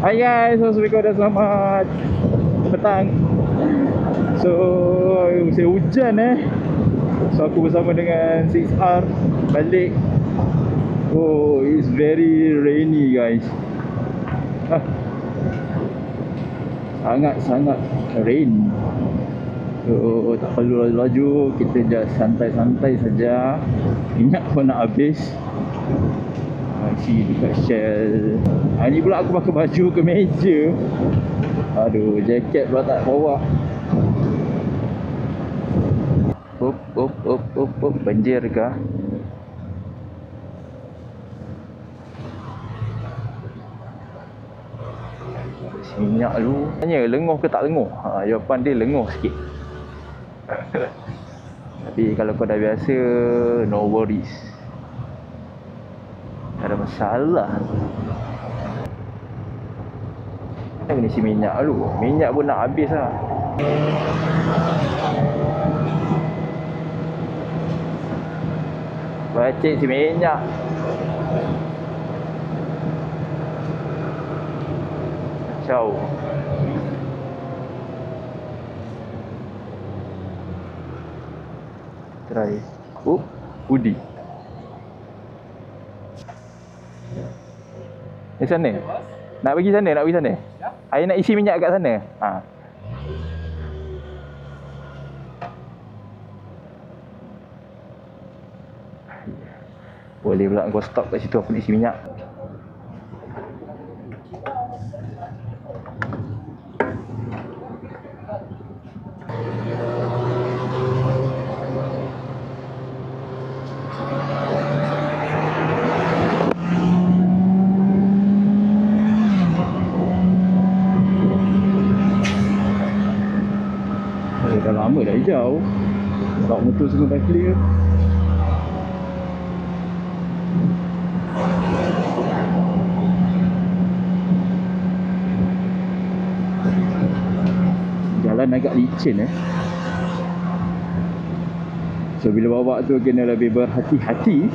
Hai guys, Assalamualaikum dan selamat petang. So, musim hujan So, aku bersama dengan 6R balik. Oh, it's very rainy guys. Sangat-sangat rain. So, tak perlu laju-laju, kita just santai-santai saja. Minyak pun nak habis. Isi dekat Shell. Hari ni pula aku pakai baju ke meja. Aduh, jaket pula tak bawa. Up, banjir kah? Isi minyak dulu. Tanya lenguh ke tak lenguh? Jawapan dia lenguh sikit. Tapi kalau kau dah biasa, no worries. Tak ada masalah. Kita kena isi minyak dulu. Minyak pun nak habis lah. Bacik isi minyak. Kacau. Try. Udi. Di sana? Nak pergi sana? Nak pergi sana? Saya nak isi minyak kat sana. Boleh pula kau stop kat situ, aku nak isi minyak. Dah lama dah hijau. Bak motor semua dah clear. Jalan agak licin So bila bawa tu kena lebih berhati-hati.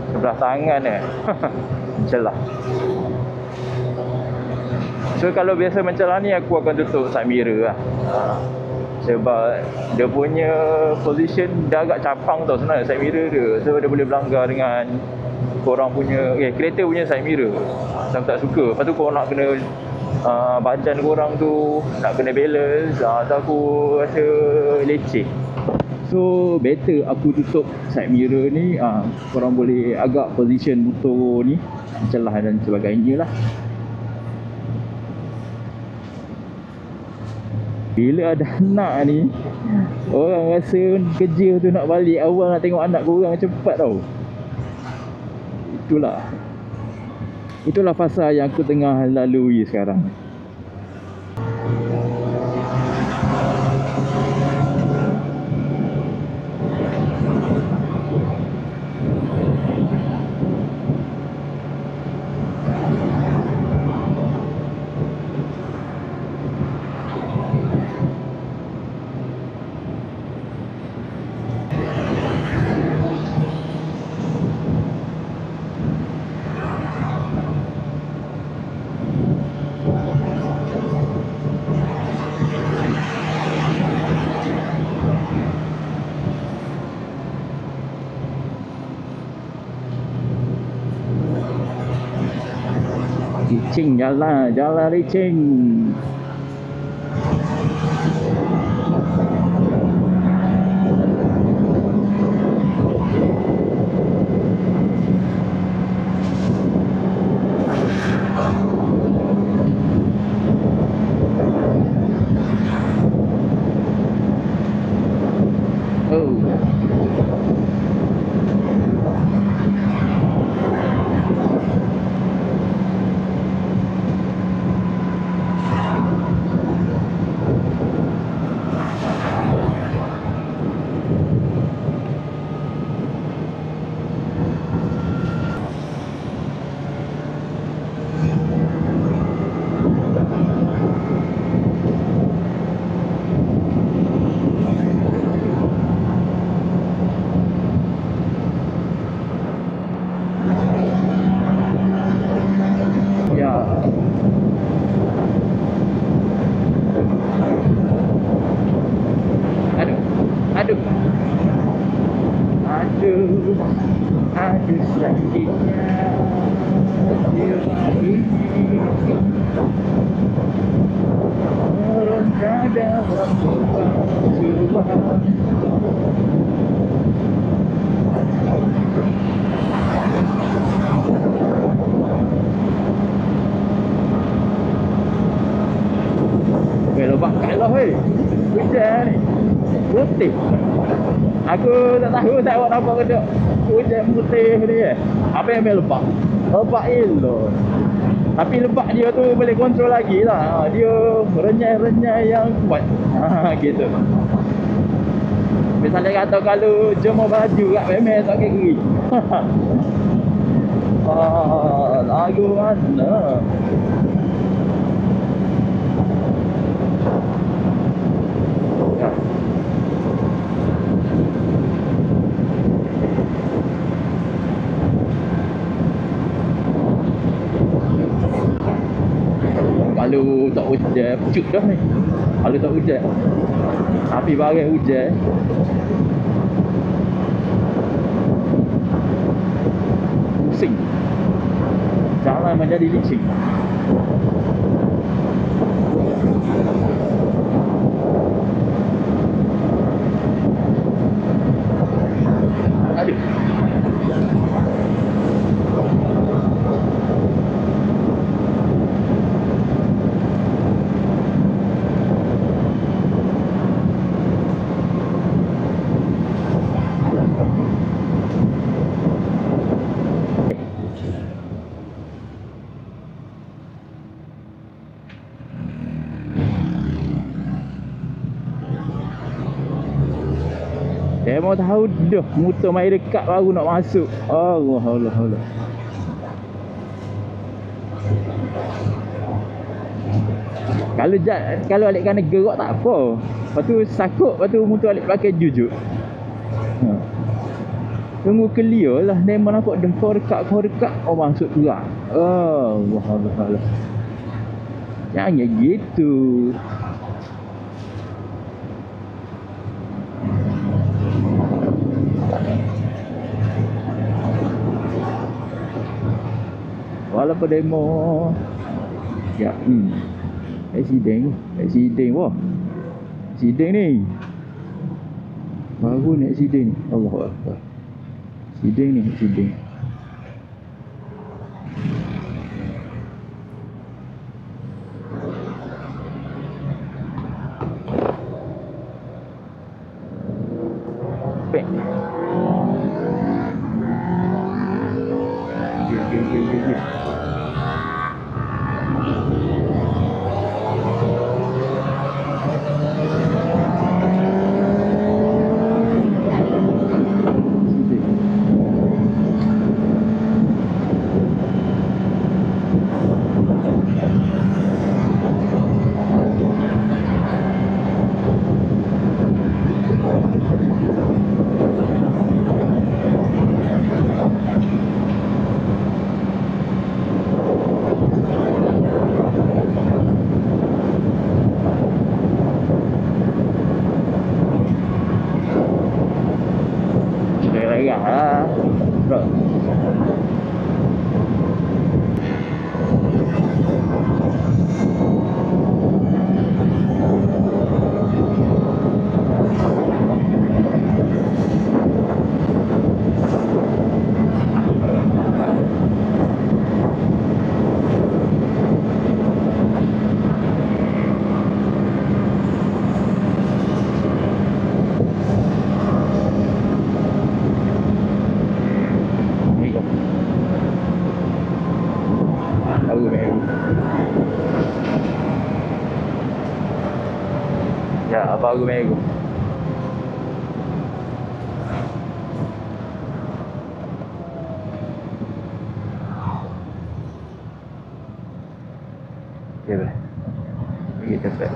Sebelah tangan Mencelah. So kalau biasa mencelah ni, aku akan tutup side mirror lah. Sebab dia punya position dia agak capang tau sebenarnya side mirror dia. So dia boleh berlanggar dengan korang punya kereta punya side mirror. So aku tak suka. Lepas tu korang nak kena badan korang tu nak kena balance. So aku rasa leceh. So better aku tutup side mirror ni. Korang boleh agak position motor ni, celah dan sebagainya lah. Bila ada anak ni, orang rasa kerja tu nak balik awal, nak tengok anak korang cepat tau. Itulah fasa yang aku tengah lalui sekarang. Licin jalan licin. Sakitnya jiwa ini meronta dalam lubang. Lubang kat lah weh. Hujan ni. Putih. Aku tak tahu tak awak nampak ke tak. Hujan putih ni apa yang main lebak? Lebak elok. Tapi lebak dia tu boleh kontrol lagi lah. Dia renyai-renyai yang kuat. Gitu. Misalnya kata kalau jemur baju kat memang tak kira. Lagu mana? Kalau tak hujan, pucuk dah ni. Kalau tak hujan. Tapi barang hujan. Pusing. Jalan menjadi licin. Aduh. Saya mau tahu dah motor mai dekat baru nak masuk. Allah. Kalau alik kena gerak tak apa. Lepas tu sakut, lepas tu motor alik pakai jujur. Tunggu clear lah. Memang nampak dah kau dekat. Oh masuk gerak. Allah. Jangan gitu. Walaupun demo ya accident wah accident ni baru ni accident ni Allah Akbar accident pek bro. Ya, baru minggu. Okay, boleh. Pergi tempat.